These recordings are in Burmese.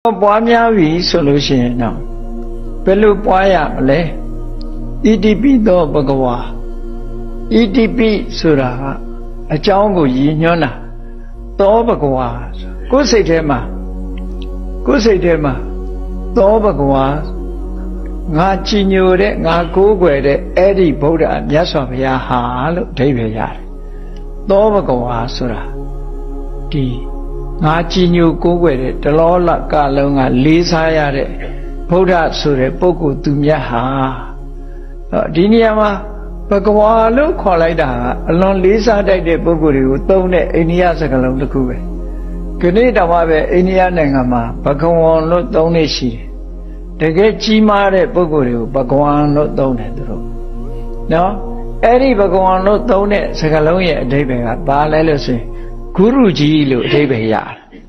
ပွားများပြီဆိုလို့ရှိရင်တော့ဘယ်လိုပွားရမလဲဣတိပိသောဘဂဝါဣတိပိဆိုတာအကြောင်းကိုရည်ညွှန်းတာသောဘဂဝါကိုယ်စိတ်ထဲမှာသောဘဂဝါငါကြည်ညိုတဲ့ငါကိုးကွယ်တဲ့အဲ့ဒီဗုဒ္ဓမြတ်စွာဘုရားဟာလို့အဓိပ္ပာယ်ရတယ်သောဘဂဝါဆိုတာဒီငါကြည်ညိုကိုးကွယ်တဲ့တလောလကလုံးကလေးစားရတဲ့ဗုဒ္ဓဆိုတဲ့ပုဂ္ဂိုလ်သူမြတ်ဟာဒီနေရာမှာဘဂဝါလို့ခေါ်လိုက်တာကအလွန်လေးစားတတ်တဲ့ပုဂ္ဂိုလ်တွေကိုသုံးတဲ့အိန္ဒိယစကားလုံးတစ်ခုပဲခဏတောင်မှပဲအိန္ဒိယနိုင်ငံမှာဘဂဝါလို့သုံးနေရှိတယ်တကယ်ကြီးမားတဲ့ပုဂ္ဂိုလ်တွေကိုဘဂဝါလို့သုံးတယ်သူတို့နော်အဲ့ဒီဘဂဝါလို့သုံးတဲ့စကားလုံးရဲ့အဓိပ္ပာယ်ကဘာလဲလို့ဆိုရင်ဂုရုကြီးလို့အဓိပ္ပာယ်ရတယ်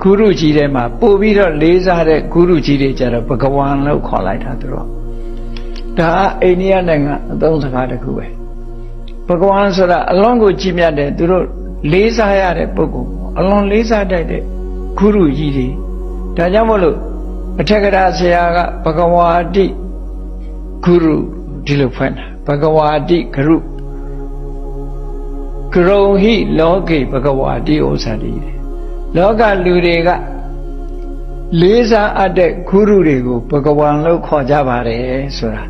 ဂုရုကြီးထဲမှာပို့ပြီးတော့လေးစားတဲ့ဂုရုကြီးတွေကြတော့ဘဂဝါလို့ခေါ်လိုက်တာသူတို့ဒါအိန္ဒိယနိုင်ငံအသုံးစကားတစ်ခုပဲဘဂဝါဆိုတာအလွန်ကိုကြီးမြတ်တဲ့သူတို့လေးစားရတဲ့ပုဂ္ဂိုလ်အလွန်လေးစားတတ်တဲ့ဂုရုကြီးတွေဒါကြောင့်မို့လို့အထက်ကရာဆရာကဘဂဝါတိဂုရုဒီလိုဖွင့်တာဘဂဝါတိဂရုကရုံဟိလောကေဘဂဝါတိဥစ္စာတိလောကလူတွေကလေးစားအပ်တဲ့ဂုရုတွေကိုဘဂဝါလို့ခေါ်ကြပါတယ်ဆိုတာ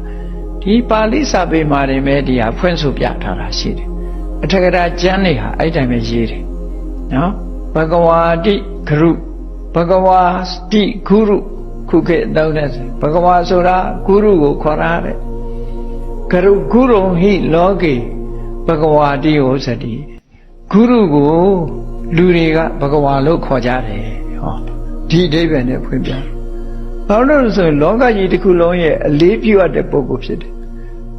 ဒီပါဠိစာပေမှာနေမဲ့ဒီဟာဖွင့်ဆိုပြထားတာရှိတယ်အထက်ကရာကျမ်းတွေဟာအဲ့တိုင်းပဲရေးတယ်နော်ဘဂဝါတိဂရုဘဂဝါတိဂုရုခုခေတ်တောင်းတဲ့ဘဂဝါဆိုတာဂုရုကိုခေါ်ရတဲ့ဂရုဂုရုံဟိလောကေဘဂဝါတိဟောစတိဂုရုကိုလူတွေကဘဂဝါလို့ခေါ်ကြတယ်ဟောဒီအဓိပ္ပာယ်နဲ့ဖွင့်ပြဘာလို့လဲဆိုရင်လောကကြီးတစ်ခုလုံးရဲ့အလေးပြုအပ်တဲ့ပုဂ္ဂိုလ်ဖြစ်တယ်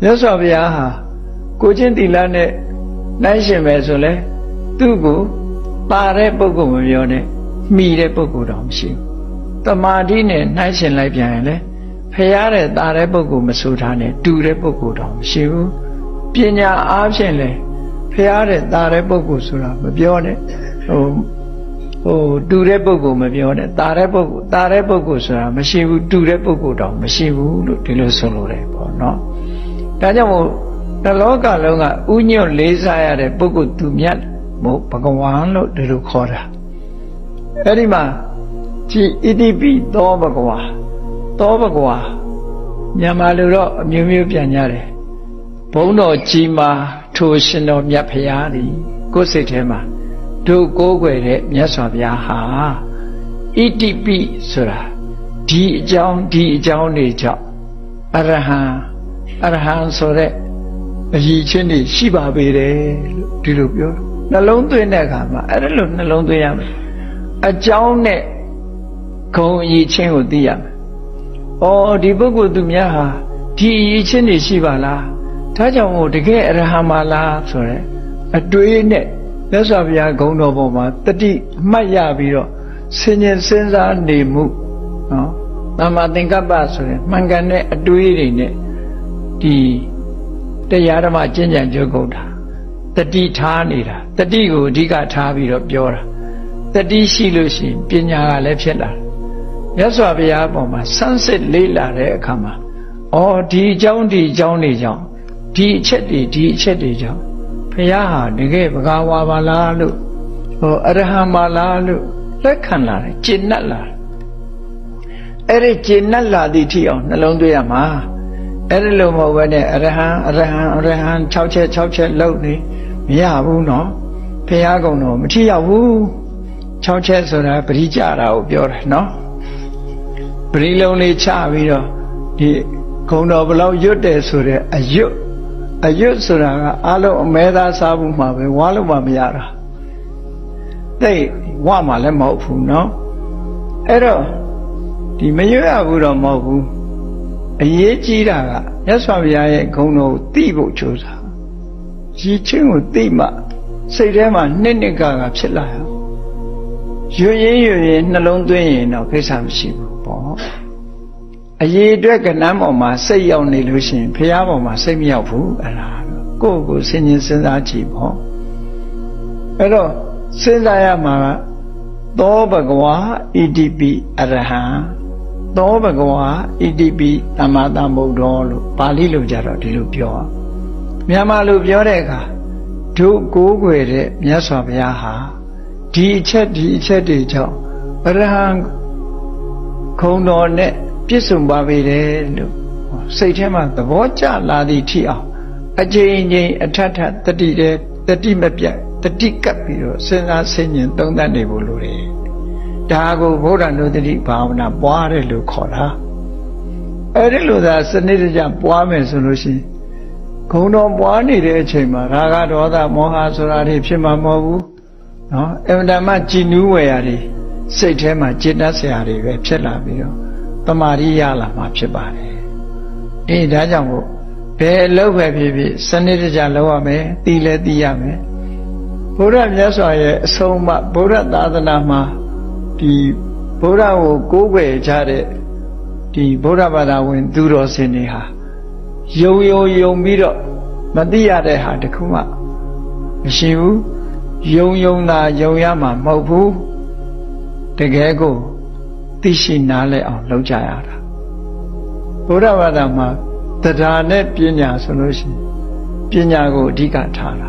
မြတ်စွာဘုရားဟာကိုချင်းသီလနဲ့နိုင်ရှင်ပဲဆိုလဲသူ့ကိုပါတဲ့ပုဂ္ဂိုလ်မပြောနဲ့မှီတဲ့ပုဂ္ဂိုလ်တော့မရှိဘူးတမာတိနဲ့နိုင်ရှင်လိုက်ပြန်ရင်လေဖရာတဲ့တာတဲ့ပုဂ္ဂိုလ်မဆိုထားနဲ့တူတဲ့ပုဂ္ဂိုလ်တော့မရှိဘူးပညာအားဖြင့်လေဖရာတဲ့တာတဲ့ပုဂ္ဂိုလ်ဆိုတာမပြောနဲ့တူတဲ့ပုဂ္ဂိုလ်မပြောနဲ့တာတဲ့ပုဂ္ဂိုလ်ဆိုတာမရှိဘူးတူတဲ့ပုဂ္ဂိုလ်တော့မရှိဘူးလို့ဒီလိုဆိုလိုတယ်ပေါ့နော်ဒါကြောင့်မို့တလောကလုံးကဥညွတ်လေးစားရတဲ့ပုဂ္ဂိုလ်သူမြတ်မို့ဘဂဝါလို့ဒီလိုခေါ်တာအဲ့ဒီမှာကြည်ဣတိပိသောဘဂဝါသောဘဂဝါမြန်မာလူတော့အမျိုးမျိုးပြန်ကြတယ်ဘုန်းတော်ကြီးမာထိုရှင်တော်မြတ်ဖရာသည်ကိုယ်စိတ်ထဲမှာတို့ကိုးကွယ်တဲ့မြတ်စွာဘုရားဟာဣတိပိဆိုတာဒီအကြောင်းတွေကြောင့်အရဟံဆိုတဲ့အရည်ချင်းတွေရှိပါပေတယ်လို့ဒီလိုပြောနှလုံးသွင်းတဲ့အခါမှာအဲ့ဒါလိုနှလုံးသွင်းရမယ်အကြောင်းနဲ့ဂုဏ်အရည်ချင်းကိုသိရမယ်။အော်ဒီပုဂ္ဂိုလ်သူများဟာဒီအရည်ချင်းတွေရှိပါလား။ဒါကြောင့်မို့တကယ်အရဟံပါလားဆိုတဲ့အတွေးနဲ့မြတ်စွာဘုရားဂုဏ်တော်ပေါ်မှာတတိအမှတ်ရပြီးတော့ဆင်ញင်စဉ်းစားနေမှုနော်။သမ္မာသင်္ကပ္ပဆိုတဲ့မှန်ကန်တဲ့အတွေးတွေနဲ့ဒီတရားဓမ္မကျင့်ကြံကြုတ်ကုန်တာတတိထားနေတာတတိကိုအဓိကထားပြီးတော့ပြောတာတတိရှိလို့ရှိရင်ပညာကလည်းဖြစ်လာမြတ်စွာဘုရားအပေါ်မှာစမ်းစစ်လေ့လာတဲ့အခါမှာအော်ဒီအကြောင်းတွေကြောင့်ဒီအချက်တွေကြောင့်ဘုရားဟာတကယ်ဘဂဝါပါလားလို့အရဟံပါလားလို့လက်ခံလာတယ်ကျင့်납လာအဲ့ဒီကျင့်납လာသည့်ထိအောင်နှလုံးသွင်းရမှာအဲ့ဒီလိုမဟုတ်ဘဲနဲ့အရဟံ6ချက်လောက်နေမရဘူးနော်ဘုရားကုံတော်မထိရောက်ဘူး6ချက်ဆိုတာပရိကြတာကိုပြောတယ်နော်ပရိလုံးလေးချပြီးတော့ဒီဂုံတော်ဘလောက်ရွတ်တယ်ဆိုတဲ့အရွတ်ဆိုတာကအလုံးအမဲသားစားဘူးမှာပဲဝါလို့မှမရတာတိတ်ဝမှလည်းမဟုတ်ဘူးနော်အဲ့တော့ဒီမရွတ်ရဘူးတော့မဟုတ်ဘူးအရေးကြီးတာကမြတ်စွာဘုရားရဲ့ဂုဏ်တော်ကိုသိဖို့ကြိုးစားရည်ချင်းကိုသိမှစိတ်ထဲမှာနှစ်ကဖြစ်လာရွရင်နှလုံးသွင်းရင်တော့ကိစ္စမရှိဘူးပေါ့အရေးအတွက်ကဏ္ဍပေါ်မှာစိတ်ရောက်နေလို့ရှိရင်ဘုရားပေါ်မှာစိတ်မရောက်ဘူးအဲ့ဒါကိုယ့်ကိုဆင်ញင်စဉ်းစားကြည့်ပေါ့အဲ့တော့စဉ်းစားရမှာက သောဘဂဝါဣတိပိအရဟံသောဘဂဝါဣတိပိသမ္မာသမ္ဗုဒ္ဓောလို့ပါဠိလိုကြတော့ဒီလိုပြောမြန်မာလိုပြောတဲ့အခါတို့ကိုးကွယ်တဲ့မြတ်စွာဘုရားဟာဒီအချက်တွေကြောင့်အရဟံခုံတော်နဲ့ပြည့်စုံပါပေတယ်လို့စိတ်ထဲမှာသဘောကျလာသည့်ထိအောင်အကျဉ်းချင်းအထက်တတိမပြတ်တတိကပ်ပြီးတော့စဉ်းစားဆင်ခြင်သုံးသပ်နေဖို့လိုတယ်ဒါကိုဗုဒ္ဓနုတ္တိဘာဝနာပွားတယ်လို့ခေါ်တာအဲ့ဒီလိုသာစနစ်တကျပွားမယ်ဆိုလို့ရှိရင်ဂုဏ်တော်ပွားနေတဲ့အချိန်မှာရာဂဒေါသမောဟဆိုတာတွေဖြစ်မှာမဟုတ်ဘူးနော်အမှန်တမ်းကြည်နူးဝယ်ရာတွေစိတ်ထဲမှာจิตတတ်စရာတွေပဲဖြစ်လာပြီးတော့တမာရီရလာမှာဖြစ်ပါတယ်အေးဒါကြောင့်မို့ဘယ်အလုပ်ပဲဖြစ်ဖြစ်စနစ်တကျလုပ်ရမယ်သိလဲသိရမယ်ဘုရားမြတ်စွာရဲ့အဆုံးအမဗုဒ္ဓသာသနာမှာဒီဗုဒ္ဓကိုကိုးကွယ်ကြတဲ့ဒီဗုဒ္ဓဘာသာဝင်သူတော်စင်တွေဟာယုံပြီးတော့မသိရတဲ့ဟာတခုမှမရှိဘူးယုံတာယုံရမှာမဟုတ်ဘူးတကယ်ကိုသိရှိနားလည်အောင်လုပ်ကြရတာဗုဒ္ဓဘာသာမှာတရားနဲ့ပညာဆိုလို့ရှိရင်ပညာကိုအဓိကထားတာ